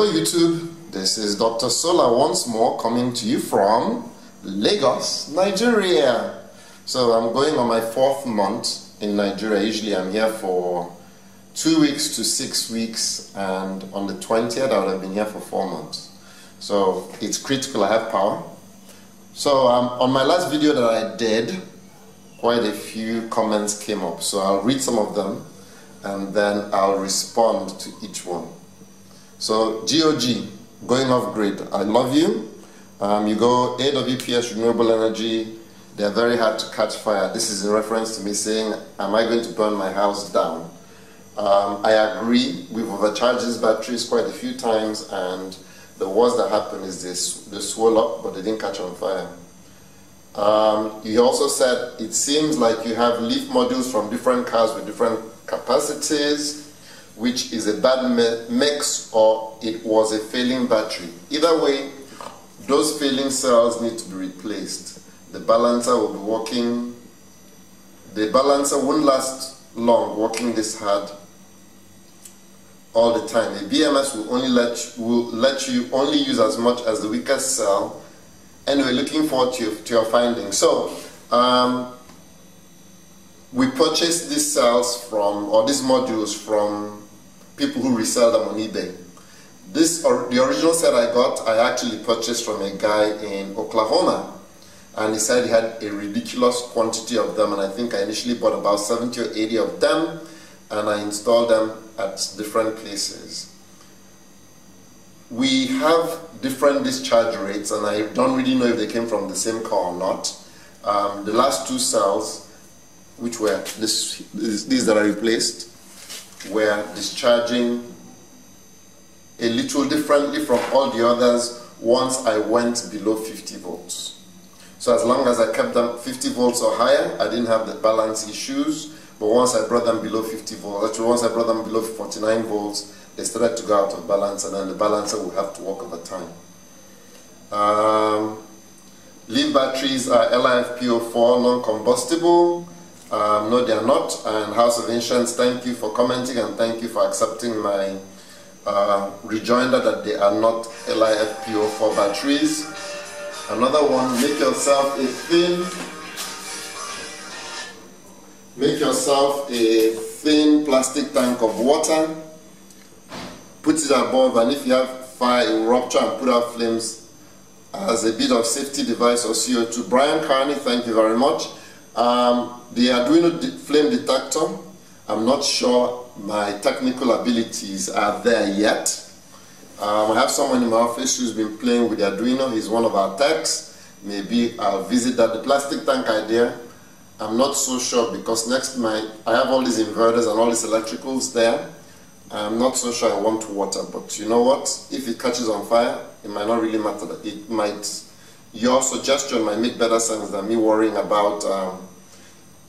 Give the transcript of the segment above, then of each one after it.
Hello YouTube, this is Dr. Sola once more coming to you from Lagos, Nigeria. So I'm going on my 4th month in Nigeria. Usually I'm here for 2 weeks to 6 weeks, and on the 20th I would have been here for 4 months. So it's critical I have power. So on my last video that I did, quite a few comments came up. So I'll read some of them and then I'll respond to each one. So GOG, going off grid, I love you. You go AWPS renewable energy, they're very hard to catch fire. This is in reference to me saying, am I going to burn my house down? I agree, we've overcharged these batteries quite a few times, and the worst that happened is they swell up, but they didn't catch on fire. You also said it seems like you have leaf modules from different cars with different capacities, which is a bad mix, or it was a failing battery. Either way, those failing cells need to be replaced. The balancer will be working. The balancer won't last long working this hard all the time. A BMS will let you only use as much as the weakest cell. Anyway, looking forward to your findings. So we purchased these cells from, or these modules from, people who resell them on eBay. The original set I got, I actually purchased from a guy in Oklahoma, and he said he had a ridiculous quantity of them, and I think I initially bought about 70 or 80 of them, and I installed them at different places. We have different discharge rates, and I don't really know if they came from the same car or not. The last 2 cells, which were these that I replaced, were discharging a little differently from all the others once I went below 50 volts. So as long as I kept them 50 volts or higher, I didn't have the balance issues. But once I brought them below 50 volts, actually once I brought them below 49 volts, they started to go out of balance, and then the balancer will have to work over time. Leaf batteries are LiFePO4 non-combustible. No, they are not. And House of Ancients, thank you for commenting, and thank you for accepting my rejoinder that they are not LiFePO4 batteries. Another one, make yourself a thin plastic tank of water, put it above, and if you have fire, it will rupture and put out flames as a bit of safety device or CO2. Brian Carney, thank you very much. The Arduino flame detector, I'm not sure my technical abilities are there yet. I have someone in my office who's been playing with the Arduino. He's one of our techs. Maybe I'll visit that. The plastic tank idea, I'm not so sure, because I have all these inverters and all these electricals there. I'm not so sure I want to water, but you know what? If it catches on fire, it might not really matter. Your suggestion might make better sense than me worrying about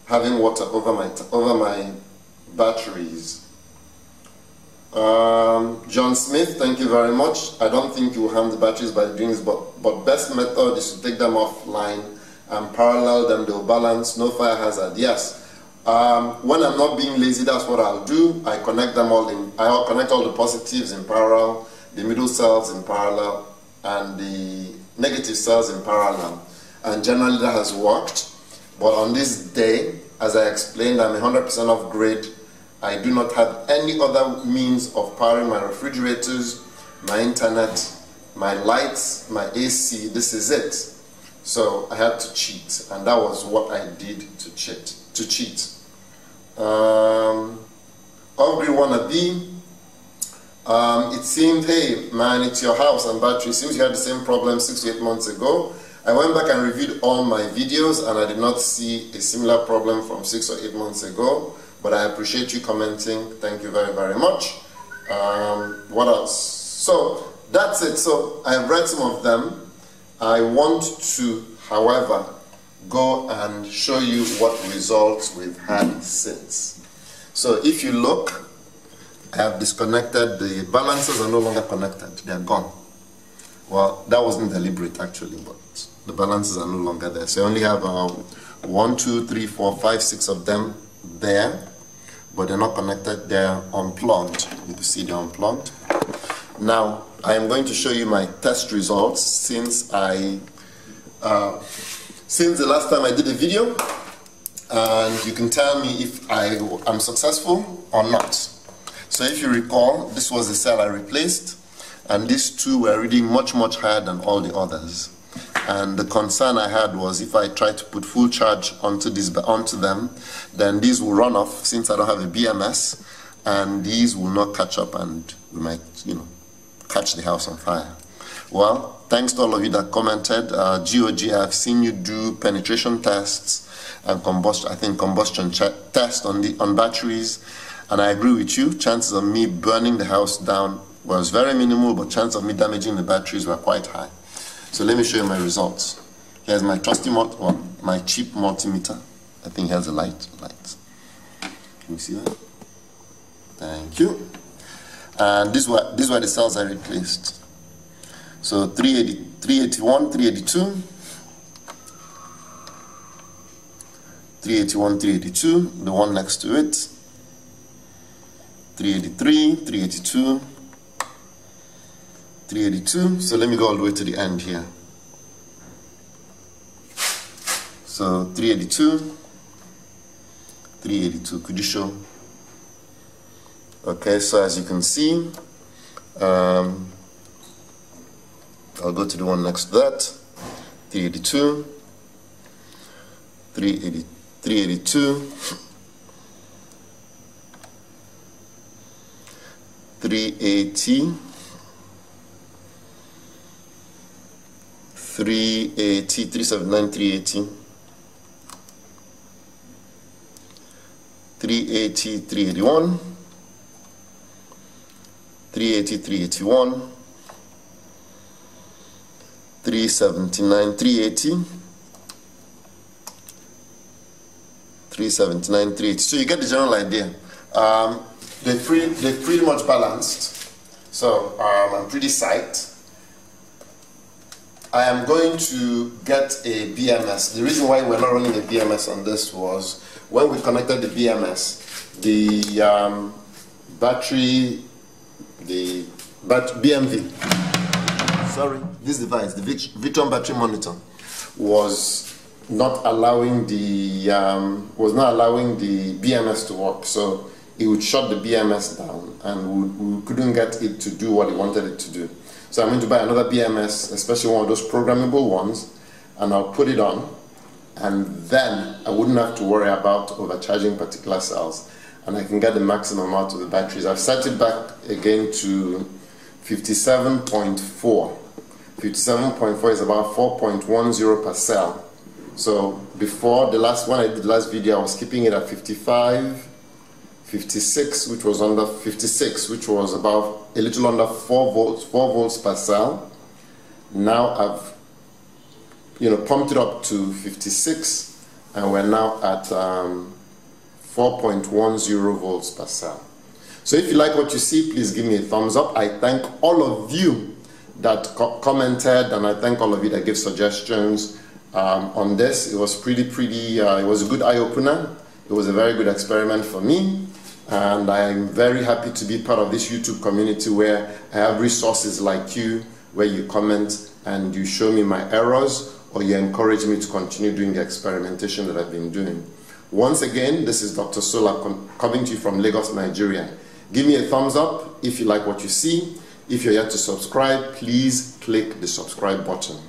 having water over my batteries. John Smith, thank you very much. I don't think you will harm the batteries by doing this, but best method is to take them offline and parallel them. They'll balance, no fire hazard. Yes. When I'm not being lazy, that's what I'll do. I'll connect all the positives in parallel, the middle cells in parallel, and the negative cells in parallel. And generally that has worked. But on this day, as I explained, I'm 100% off grid. I do not have any other means of powering my refrigerators, my internet, my lights, my AC. This is it. So I had to cheat, and that was what I did to cheat. Off-grid wannabe. It seemed, hey man, it's your house and battery. It seems you had the same problem 6 to 8 months ago. I went back and reviewed all my videos, and I did not see a similar problem from 6 or 8 months ago. But I appreciate you commenting. Thank you very, very much. What else? So that's it. So I've read some of them. I want to, however, go and show you what results we've had since. So if you look, I have disconnected. The balancers are no longer connected. They are gone. Well, that wasn't deliberate actually, but the balancers are no longer there. So I only have 1, 2, 3, 4, 5, 6 of them there, but they're not connected. They're unplugged. You can see they're unplugged. Now I am going to show you my test results since the last time I did a video, and you can tell me if I am successful or not. So if you recall, this was the cell I replaced, and these two were reading much higher than all the others. And the concern I had was if I try to put full charge onto them, then these will run off since I don't have a BMS, and these will not catch up, and we might, catch the house on fire. Well, thanks to all of you that commented. GOG, I've seen you do penetration tests and combustion tests on batteries, and I agree with you. Chances of me burning the house down was very minimal, but chances of me damaging the batteries were quite high. So let me show you my results. Here's my trusty my cheap multimeter. I think here's a light. Can you see that? Thank you. And these were the cells I replaced. So 381, 382, 381, 382, the one next to it, 383, 382, 382. So let me go all the way to the end here. So 382, 382. Could you show? Okay, so as you can see, I'll go to the one next to that. 382, 380, 382, 380, 380, 379, 380, 380, 381, 380, 381, 379, 380, 379, 380. So you get the general idea. They're pretty much balanced. So I'm pretty psyched. I am going to get a BMS. The reason why we're not running a BMS on this was when we connected the BMS, the BMV. Sorry, this device, the Victron battery monitor, was not allowing the BMS to work. So it would shut the BMS down, and we couldn't get it to do what it wanted it to do. So I'm going to buy another BMS, especially one of those programmable ones, and I'll put it on, and then I wouldn't have to worry about overcharging particular cells, and I can get the maximum out of the batteries. I've set it back again to 57.4. 57.4 is about 4.10 per cell. So before when I did the last video, I was keeping it at 55, 56, which was under 56, which was about a little under 4 volts per cell. Now I've pumped it up to 56, and we're now at 4.10 volts per cell. So if you like what you see, please give me a thumbs up. I thank all of you that commented, and I thank all of you that gave suggestions on this. It was it was a good eye-opener. It was a very good experiment for me, and I am very happy to be part of this YouTube community where I have resources like you, where you comment and you show me my errors, or you encourage me to continue doing the experimentation that I've been doing. Once again, this is Dr. Sola coming to you from Lagos, Nigeria. Give me a thumbs up if you like what you see. If you're yet to subscribe, please click the subscribe button.